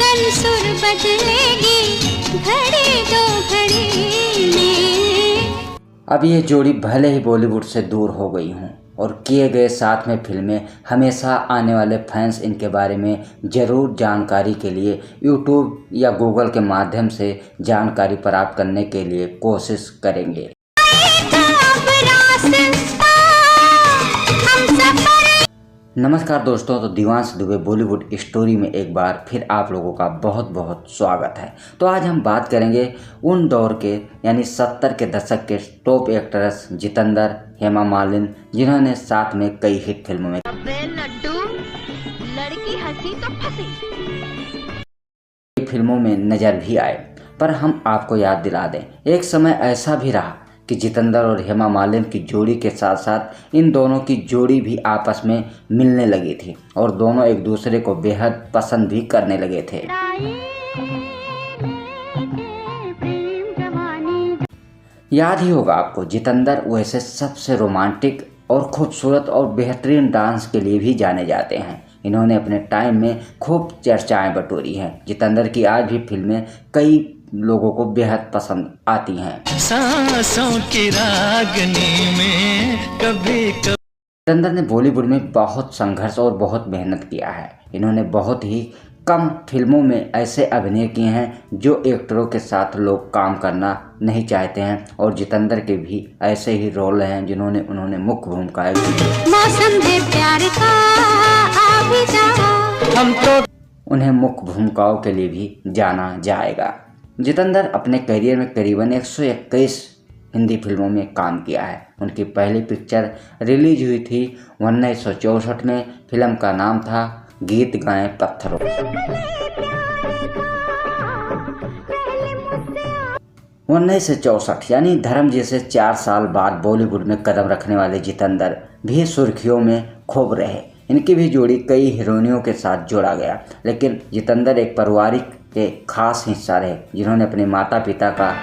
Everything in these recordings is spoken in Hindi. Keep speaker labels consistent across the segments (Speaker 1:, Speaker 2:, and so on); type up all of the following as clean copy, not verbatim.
Speaker 1: धड़कन सुर बदलेगी घड़ी दो घड़ी में।
Speaker 2: अब ये जोड़ी भले ही बॉलीवुड से दूर हो गई हों और किए गए साथ में फिल्में, हमेशा आने वाले फैंस इनके बारे में ज़रूर जानकारी के लिए यूट्यूब या गूगल के माध्यम से जानकारी प्राप्त करने के लिए कोशिश करेंगे। नमस्कार दोस्तों, तो दीवांश दुबे बॉलीवुड स्टोरी में एक बार फिर आप लोगों का बहुत बहुत स्वागत है। तो आज हम बात करेंगे उन दौर के यानी 70 के दशक के टॉप एक्ट्रेस जितेंद्र, हेमा मालिनी, जिन्होंने साथ में कई हिट फिल्मों में
Speaker 1: लड़की हंसी तो फंसी
Speaker 2: फिल्मों में नजर भी आए। पर हम आपको याद दिला दें, एक समय ऐसा भी रहा कि जितेंद्र और हेमा मालिनी की जोड़ी के साथ साथ इन दोनों की जोड़ी भी आपस में मिलने लगी थी और दोनों एक दूसरे को बेहद पसंद भी करने लगे थे। याद ही होगा आपको, जितेंद्र वैसे सबसे रोमांटिक और खूबसूरत और बेहतरीन डांस के लिए भी जाने जाते हैं। इन्होंने अपने टाइम में खूब चर्चाएं बटोरी हैं। जितेंद्र की आज भी फिल्में कई लोगों को बेहद पसंद आती हैं।
Speaker 3: सांसों की रागनी में कभी कभी
Speaker 2: जितेंद्र ने बॉलीवुड में बहुत संघर्ष और बहुत मेहनत किया है। इन्होंने बहुत ही कम फिल्मों में ऐसे अभिनय किए हैं जो एक्टरों के साथ लोग काम करना नहीं चाहते हैं, और जितेंद्र के भी ऐसे ही रोल हैं जिन्होंने उन्होंने मुख्य भूमिकाएं की।
Speaker 1: मौसम है प्यार का आ भी जाओ,
Speaker 2: हम तो उन्हें मुख्य भूमिकाओं के लिए भी जाना जाएगा। जितेंद्र अपने करियर में करीबन 121 हिंदी फिल्मों में काम किया है। उनकी पहली पिक्चर रिलीज हुई थी 1964 में। फिल्म का नाम था गीत गाएं पत्थरों। 1964 यानी धर्म जी से 4 साल बाद बॉलीवुड में कदम रखने वाले जितेंद्र भी सुर्खियों में खूब रहे। इनकी भी जोड़ी कई हीरोइनों के साथ जोड़ा गया, लेकिन जितेंद्र एक पारिवारिक के खास हिस्सा रहे, जिन्होंने अपने माता पिता का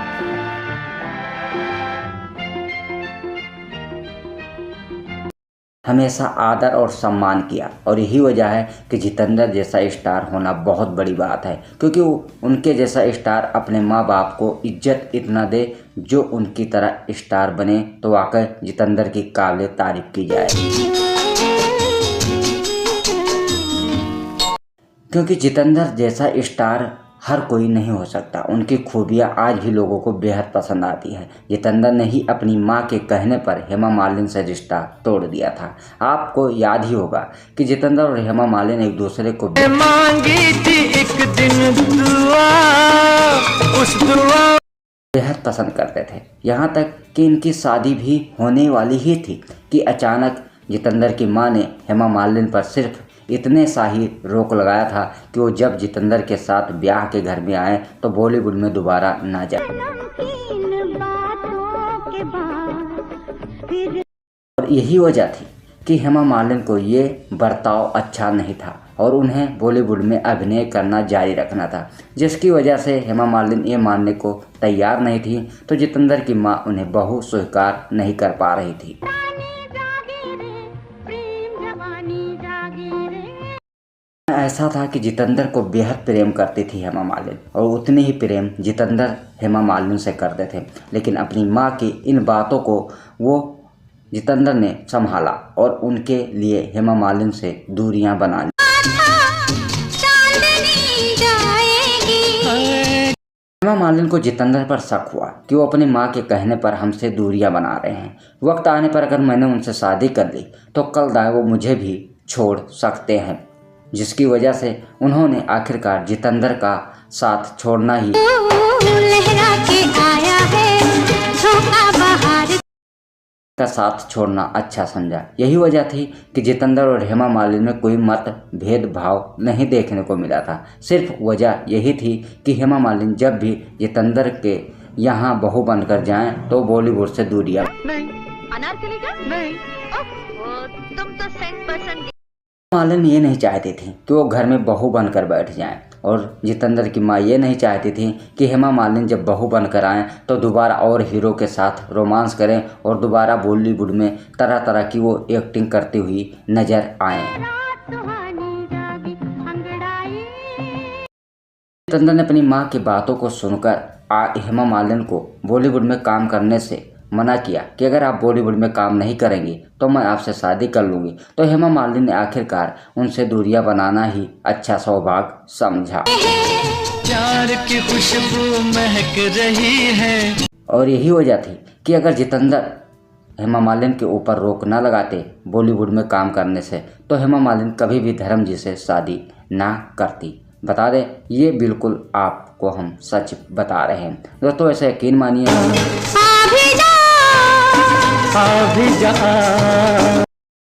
Speaker 2: हमेशा आदर और सम्मान किया। और यही वजह है कि जितेंद्र जैसा स्टार होना बहुत बड़ी बात है, क्योंकि उनके जैसा स्टार अपने माँ बाप को इज्जत इतना दे जो उनकी तरह स्टार बने, तो वाकई जितेंद्र की काबिल तारीफ की जाए। क्योंकि जितेंद्र जैसा स्टार हर कोई नहीं हो सकता। उनकी खूबियाँ आज भी लोगों को बेहद पसंद आती है। जितेंद्र ने ही अपनी मां के कहने पर हेमा मालिनी से रिश्ता तोड़ दिया था। आपको याद ही होगा कि जितेंद्र और हेमा मालिनी एक दूसरे को
Speaker 3: मांगी थी एक दिन दुआ, उस दुआ
Speaker 2: बेहद पसंद करते थे। यहाँ तक कि इनकी शादी भी होने वाली ही थी कि अचानक जितेंद्र की मां ने हेमा मालिनी पर सिर्फ इतने सा ही रोक लगाया था कि वो जब जितेंद्र के साथ ब्याह के घर में आए तो बॉलीवुड में दोबारा ना जाए। और यही वजह थी कि हेमा मालिनी को ये बर्ताव अच्छा नहीं था और उन्हें बॉलीवुड में अभिनय करना जारी रखना था, जिसकी वजह से हेमा मालिनी ये मानने को तैयार नहीं थी। तो जितेंद्र की मां उन्हें बहू स्वीकार नहीं कर पा रही थी। ऐसा था कि जितेंद्र को बेहद प्रेम करती थी हेमा मालिनी, और उतनी ही प्रेम जितेंद्र हेमा मालिनी से करते थे। लेकिन अपनी मां की इन बातों को वो जितेंद्र ने संभाला और उनके लिए हेमा मालिनी से दूरियां बना ली। हेमा मालिनी को जितेंद्र पर शक हुआ कि वो अपनी मां के कहने पर हमसे दूरियां बना रहे हैं। वक्त आने पर अगर मैंने उनसे शादी कर ली तो कल दाएं वो मुझे भी छोड़ सकते हैं, जिसकी वजह से उन्होंने आखिरकार जितेंद्र का साथ छोड़ना ही लहरा के आया है, का साथ छोड़ना अच्छा समझा। यही वजह थी कि जितेंद्र और हेमा मालिनी में कोई मत भेदभाव नहीं देखने को मिला था। सिर्फ वजह यही थी कि हेमा मालिनी जब भी जितेंद्र के यहाँ बहू बनकर जाएं तो बॉलीवुड से दूरियां
Speaker 1: अनारकली का नहीं, तुम तो सेंट पर्सन।
Speaker 2: मालिनी ये नहीं चाहती थी कि वो घर में बहू बनकर बैठ जाएं, और जितेंद्र की माँ ये नहीं चाहती थी कि हेमा मालिनी जब बहू बनकर आएँ तो दोबारा और हीरो के साथ रोमांस करें और दोबारा बॉलीवुड में तरह तरह की वो एक्टिंग करती हुई नजर आएं। जितेंद्र ने अपनी मां की बातों को सुनकर हेमा मालिनी को बॉलीवुड में काम करने से मना किया कि अगर आप बॉलीवुड में काम नहीं करेंगी तो मैं आपसे शादी कर लूँगी। तो हेमा मालिनी ने आखिरकार उनसे दूरियां बनाना ही अच्छा सौभाग्य समझा।
Speaker 3: प्यार की खुशबू महक रही है।
Speaker 2: और यही वजह थी कि अगर जितेंद्र हेमा मालिनी के ऊपर रोक न लगाते बॉलीवुड में काम करने से तो हेमा मालिनी कभी भी धर्मजी से शादी ना करती। बता दें, ये बिल्कुल आपको हम सच बता रहे हैं दोस्तों, ऐसे यकीन मानिए।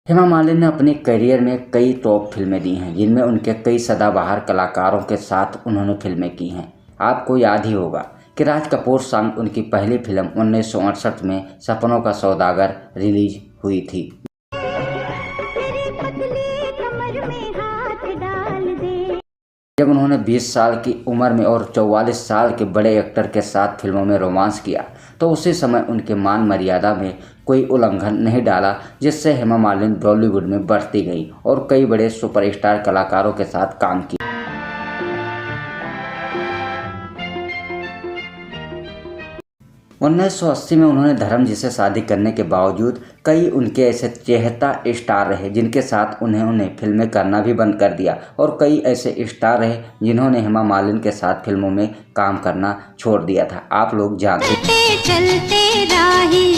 Speaker 2: हेमा मालिनी ने अपने करियर में कई टॉप फिल्में दी हैं जिनमें उनके कई सदाबहार कलाकारों के साथ उन्होंने फिल्में की हैं। आपको याद ही होगा कि राज कपूर संग उनकी पहली फिल्म 1968 में सपनों का सौदागर रिलीज हुई थी। जब उन्होंने 20 साल की उम्र में और 44 साल के बड़े एक्टर के साथ फिल्मों में रोमांस किया तो उसी समय उनके मान मर्यादा में कोई उल्लंघन नहीं डाला, जिससे हेमा मालिनी बॉलीवुड में बढ़ती गई और कई बड़े सुपरस्टार कलाकारों के साथ काम किया। 1980 में उन्होंने धर्मजी से शादी करने के बावजूद कई उनके ऐसे चहेता स्टार रहे जिनके साथ उन्हें फिल्में करना भी बंद कर दिया और कई ऐसे स्टार रहे जिन्होंने हेमा मालिनी के साथ फिल्मों में काम करना छोड़ दिया था। आप लोग जानते चलते राही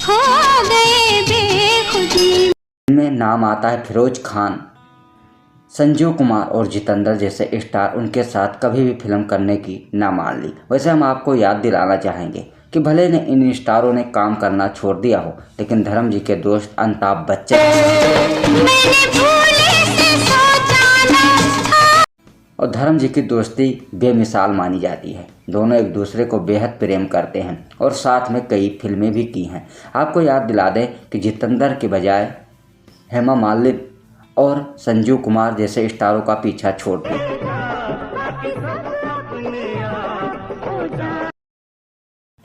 Speaker 2: हो गए बेखुदी। इनमें नाम आता है फिरोज खान, संजीव कुमार और जितेंद्र जैसे स्टार उनके साथ कभी भी फिल्म करने की ना मान ली। वैसे हम आपको याद दिलाना चाहेंगे कि भले ने इन स्टारों ने काम करना छोड़ दिया हो, लेकिन धर्मजी के दोस्त अमिताभ बच्चन और धर्मजी की दोस्ती बेमिसाल मानी जाती है। दोनों एक दूसरे को बेहद प्रेम करते हैं और साथ में कई फिल्में भी की हैं। आपको याद दिला दें कि जितेंद्र के बजाय हेमा मालिनी और संजीव कुमार जैसे स्टारों का पीछा छोड़ दिया।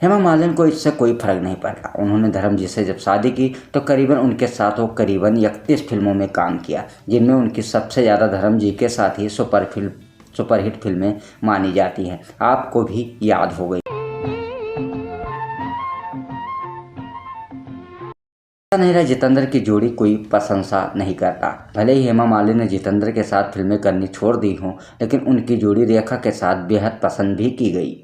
Speaker 2: हेमा मालिनी को इससे कोई फर्क नहीं पड़ा। उन्होंने धर्मजी से जब शादी की तो करीबन उनके साथ वो करीबन 31 फिल्मों में काम किया, जिनमें उनकी सबसे ज़्यादा धर्मजी के साथ ही सुपरहिट फिल्में मानी जाती हैं। आपको भी याद हो गई। नहीं रहा जितेंद्र की जोड़ी कोई प्रशंसा नहीं करता। भले ही हेमा मालिनी ने जितेंद्र के साथ फिल्में करनी छोड़ दी हों, लेकिन उनकी जोड़ी रेखा के साथ बेहद पसंद भी की गई।